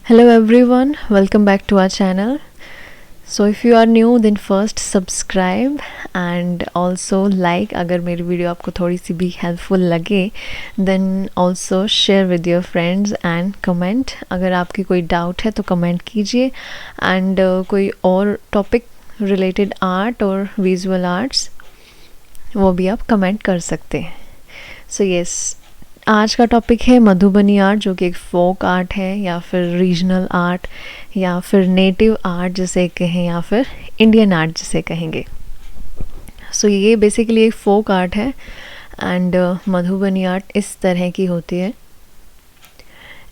Hello everyone, welcome back to our channel. So if you are new then first subscribe and also like अगर मेरी video आपको थोड़ी सी भी helpful लगे then also share with your friends and comment. अगर आपकी कोई doubt है तो कमेंट कीजिए and कोई और टॉपिक रिलेटेड आर्ट और विजुअल आर्ट्स वो भी आप कमेंट कर सकते हैं. सो यस, आज का टॉपिक है मधुबनी आर्ट, जो कि एक फोक आर्ट है या फिर रीजनल आर्ट या फिर नेटिव आर्ट जिसे कहें या फिर इंडियन आर्ट जिसे कहेंगे. सो ये बेसिकली एक फोक आर्ट है एंड मधुबनी आर्ट इस तरह की होती है.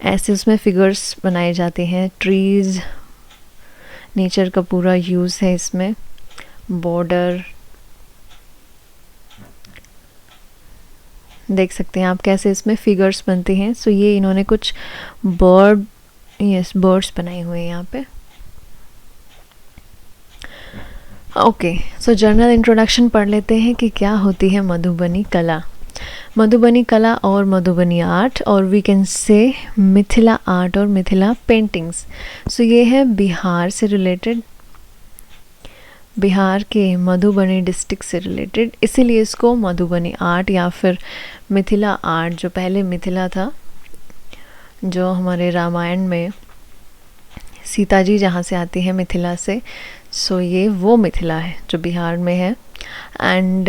ऐसे उसमें फिगर्स बनाए जाते हैं, ट्रीज़, नेचर का पूरा यूज़ है इसमें, बॉर्डर देख सकते हैं आप कैसे इसमें फिगर्स बनते हैं. सो ये इन्होंने कुछ बर्ड्स बनाए हुए हैं यहाँ पे. ओके, सो जनरल इंट्रोडक्शन पढ़ लेते हैं कि क्या होती है मधुबनी कला. मधुबनी कला और मधुबनी आर्ट और we can say Mithila art और मिथिला पेंटिंग्स. सो ये है बिहार से रिलेटेड, बिहार के मधुबनी डिस्ट्रिक्ट से रिलेटेड, इसीलिए इसको मधुबनी आर्ट या फिर मिथिला आर्ट, जो पहले मिथिला था, जो हमारे रामायण में सीता जी जहाँ से आती है मिथिला से, सो ये वो मिथिला है जो बिहार में है. एंड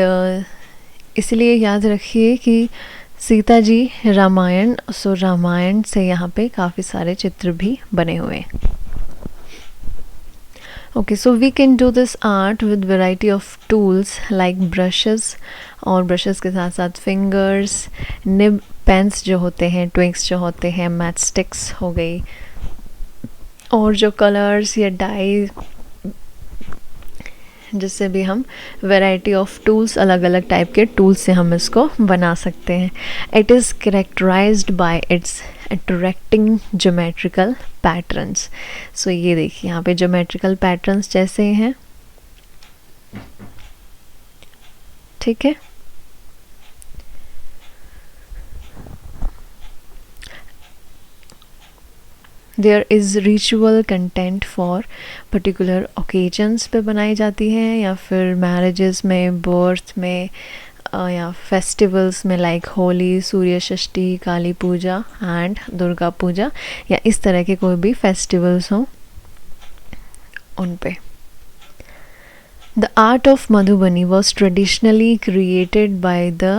इसलिए याद रखिए कि सीता जी रामायण, सो रामायण से यहाँ पे काफ़ी सारे चित्र भी बने हुए हैं. Okay, so we can do this art with variety of tools like brushes और brushes के साथ साथ fingers, nib pens जो होते हैं, twigs जो होते हैं, matchsticks हो गई, और जो colors या dye जिससे भी हम वैरायटी ऑफ टूल्स, अलग अलग टाइप के टूल्स से हम इसको बना सकते हैं. It is characterised by its attracting geometrical patterns. So ये देखिए यहाँ पे ज्योमेट्रिकल पैटर्न्स जैसे हैं, ठीक है. There is ritual content for particular occasions पे बनाई जाती हैं, या फिर मैरिजेस में, बर्थ में, या फेस्टिवल्स में लाइक होली, सूर्य षष्ठी, काली पूजा एंड दुर्गा पूजा, या इस तरह के कोई भी फेस्टिवल्स हों उन पे. The art of Madhubani was traditionally created by the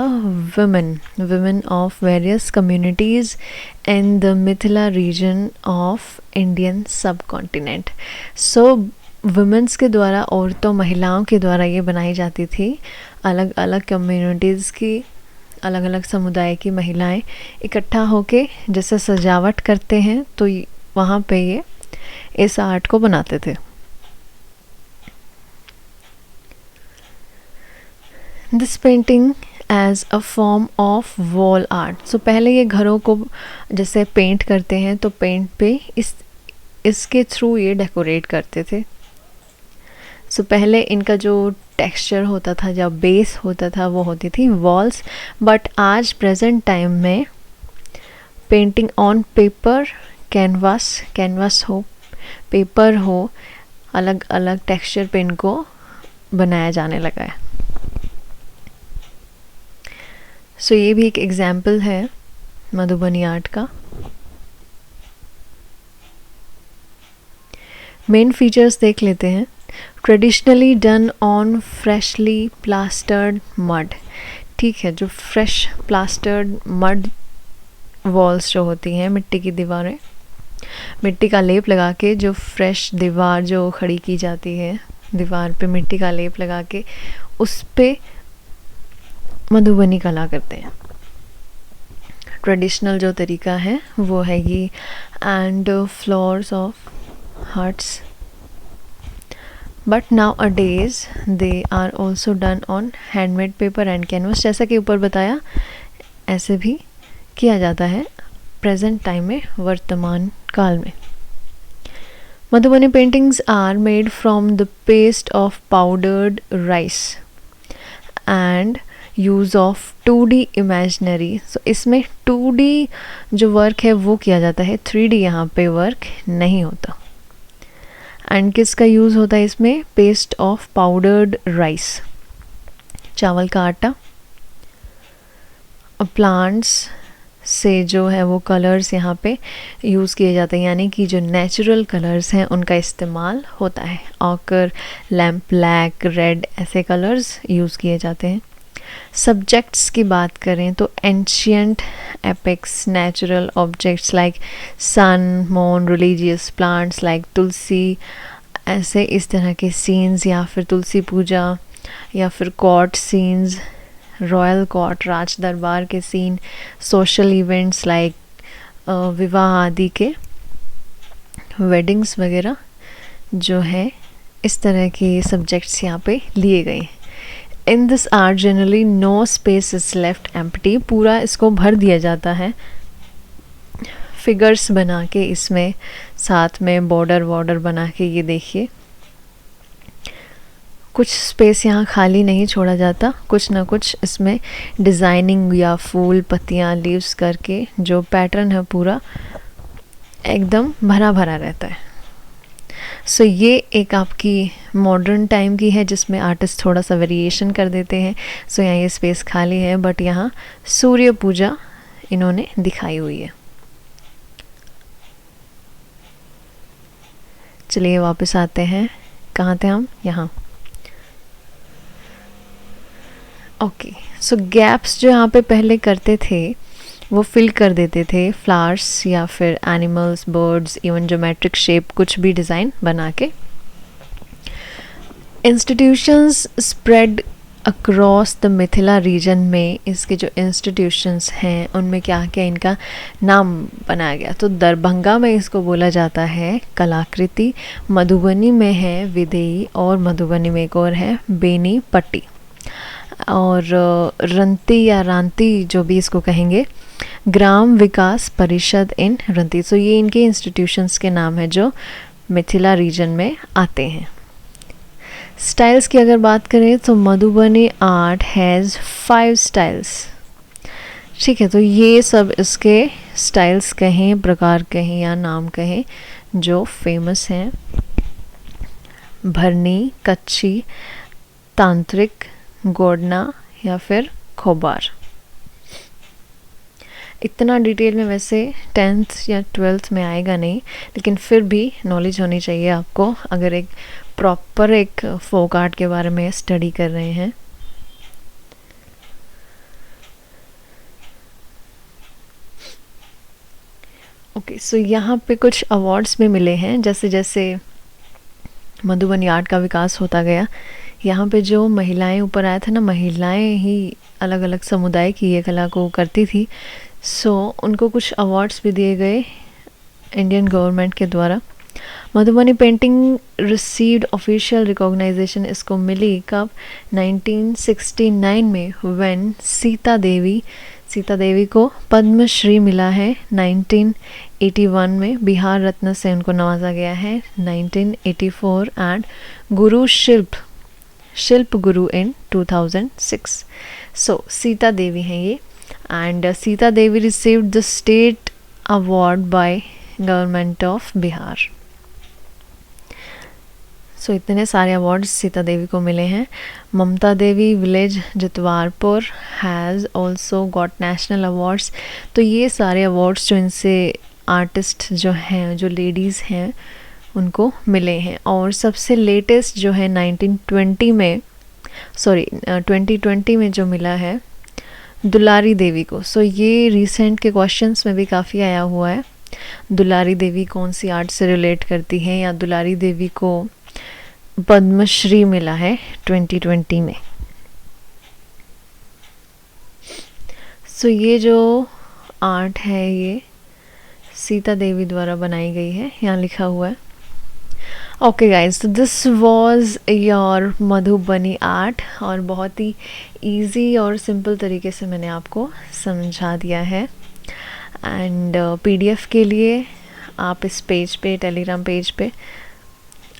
women of various communities in the Mithila region of Indian subcontinent. So women's के द्वारा, औरतों, महिलाओं के द्वारा ये बनाई जाती थी. अलग अलग कम्युनिटीज़ की, अलग अलग समुदाय की महिलाएं इकट्ठा होके जैसे सजावट करते हैं तो वहाँ पे ये इस आर्ट को बनाते थे. This painting as a form of wall art. So पहले ये घरों को जैसे पेंट करते हैं तो पेंट पे इसके थ्रू ये डेकोरेट करते थे. सो पहले इनका जो टेक्सचर होता था, जब बेस होता था, वो होती थी वॉल्स. बट आज प्रेजेंट टाइम में पेंटिंग ऑन पेपर, कैनवास हो, पेपर हो, अलग अलग टेक्सचर पे इनको बनाया जाने लगा है. सो ये भी एक एग्जाम्पल है मधुबनी आर्ट का. मेन फीचर्स देख लेते हैं. Traditionally done on freshly plastered mud. ठीक है, जो फ्रेश प्लास्टर्ड मड वॉल्स जो होती हैं, मिट्टी की दीवारें, मिट्टी का लेप लगा के जो फ्रेश दीवार जो खड़ी की जाती है, दीवार पे मिट्टी का लेप लगा के उस पे मधुबनी कला करते हैं. ट्रेडिशनल जो तरीका है वो है ये. And floors of huts, but nowadays they are also done on handmade paper and canvas. जैसा कि ऊपर बताया, ऐसे भी किया जाता है प्रेजेंट टाइम में, वर्तमान काल में. Madhubani paintings are made from the paste of powdered rice and use of 2D imaginary. So इसमें 2D जो वर्क है वो किया जाता है, 3D यहाँ पे वर्क नहीं होता। एंड किसका यूज़ होता है इसमें? पेस्ट ऑफ पाउडर्ड राइस, चावल का आटा। प्लांट्स से जो है वो कलर्स यहाँ पे यूज़ किए जाते हैं, यानी कि जो नेचुरल कलर्स हैं उनका इस्तेमाल होता है। ऑकर, लैम्प ब्लैक, रेड, ऐसे कलर्स यूज़ किए जाते हैं। सब्जेक्ट्स की बात करें तो ancient epics, natural objects like sun, moon, religious plants like tulsi, ऐसे इस तरह के सीन्स, या फिर तुलसी पूजा, या फिर कोर्ट सीन्स, रॉयल कोर्ट, राज दरबार के सीन, सोशल इवेंट्स लाइक विवाह आदि के, वेडिंग्स वगैरह जो है, इस तरह के सब्जेक्ट्स यहाँ पे लिए गए हैं। In this art generally no space is left empty, पूरा इसको भर दिया जाता है फिगर्स बना के, इसमें साथ में बॉर्डर वॉर्डर बना के। ये देखिए, कुछ स्पेस यहाँ खाली नहीं छोड़ा जाता, कुछ ना कुछ इसमें डिज़ाइनिंग या फूल, पत्तियाँ, लीव्स करके जो पैटर्न है पूरा एकदम भरा भरा रहता है। सो ये एक आपकी मॉडर्न टाइम की है जिसमें आर्टिस्ट थोड़ा सा वेरिएशन कर देते हैं। सो यहाँ ये स्पेस खाली है, बट यहाँ सूर्य पूजा इन्होंने दिखाई हुई है। चलिए वापस आते हैं, कहाँ थे हम? यहाँ। ओके, सो गैप्स जो यहाँ पे पहले करते थे वो फिल कर देते थे फ्लावर्स या फिर animals, birds, even geometric shape, कुछ भी डिज़ाइन बना के। Institutions spread across the Mithila region में, इसके जो इंस्टीट्यूशंस हैं उनमें क्या क्या इनका नाम बनाया गया। तो दरभंगा में इसको बोला जाता है कलाकृति, मधुबनी में है विदेही, और मधुबनी में एक और है बेनीपट्टी, और रंती या रांती जो भी इसको कहेंगे, ग्राम विकास परिषद इन रंती। सो ये इनके इंस्टीट्यूशंस के नाम है जो मिथिला रीजन में आते हैं। स्टाइल्स की अगर बात करें तो मधुबनी आर्ट हैज़ 5 स्टाइल्स। ठीक है, तो ये सब इसके स्टाइल्स कहें, प्रकार कहें या नाम कहें जो फेमस हैं। भरनी, कच्ची, तांत्रिक, गोडना या फिर खोबार। इतना डिटेल में वैसे 10th या 12th में आएगा नहीं, लेकिन फिर भी नॉलेज होनी चाहिए आपको अगर एक प्रॉपर एक फोक आर्ट के बारे में स्टडी कर रहे हैं। ओके, सो यहाँ पे कुछ अवार्ड्स भी मिले हैं। जैसे जैसे मधुबनी आर्ट का विकास होता गया, यहाँ पे जो महिलाएं ऊपर आया था ना, महिलाएं ही अलग अलग समुदाय की ये कला को करती थी। सो उनको कुछ अवार्ड्स भी दिए गए इंडियन गवर्नमेंट के द्वारा। Madhubani painting received official recognition इसको मिली कब? 1969 में, व्हेन सीता देवी को पद्मश्री मिला है 1981 में। बिहार रत्न से उनको नवाजा गया है 1984, एंड गुरु शिल्प गुरु इन 2006। सो सीता देवी हैं ये, and Sita Devi received the state award by government of Bihar. So इतने सारे अवार्ड्स सीता देवी को मिले हैं। Mamta Devi village Jitwarpur has also got national awards. तो ये सारे अवार्ड्स जो इनसे आर्टिस्ट जो हैं, जो लेडीज़ हैं, उनको मिले हैं। और सबसे लेटेस्ट जो है 2020 में जो मिला है दुलारी देवी को। सो ये रिसेंट के क्वेश्चंस में भी काफ़ी आया हुआ है, दुलारी देवी कौन सी आर्ट से रिलेट करती हैं, या दुलारी देवी को पद्मश्री मिला है 2020 में। सो ये जो आर्ट है ये सीता देवी द्वारा बनाई गई है, यहाँ लिखा हुआ है। ओके गाइज, तो this was your Madhubani art, और बहुत ही इजी और सिंपल तरीके से मैंने आपको समझा दिया है। एंड PDF के लिए आप इस पेज पे, टेलीग्राम पेज पे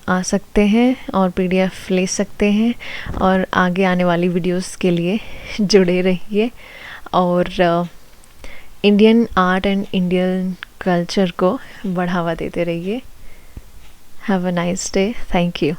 आ सकते हैं और PDF ले सकते हैं, और आगे आने वाली वीडियोस के लिए जुड़े रहिए और Indian art and Indian culture को बढ़ावा देते रहिए। Have a nice day. Thank you.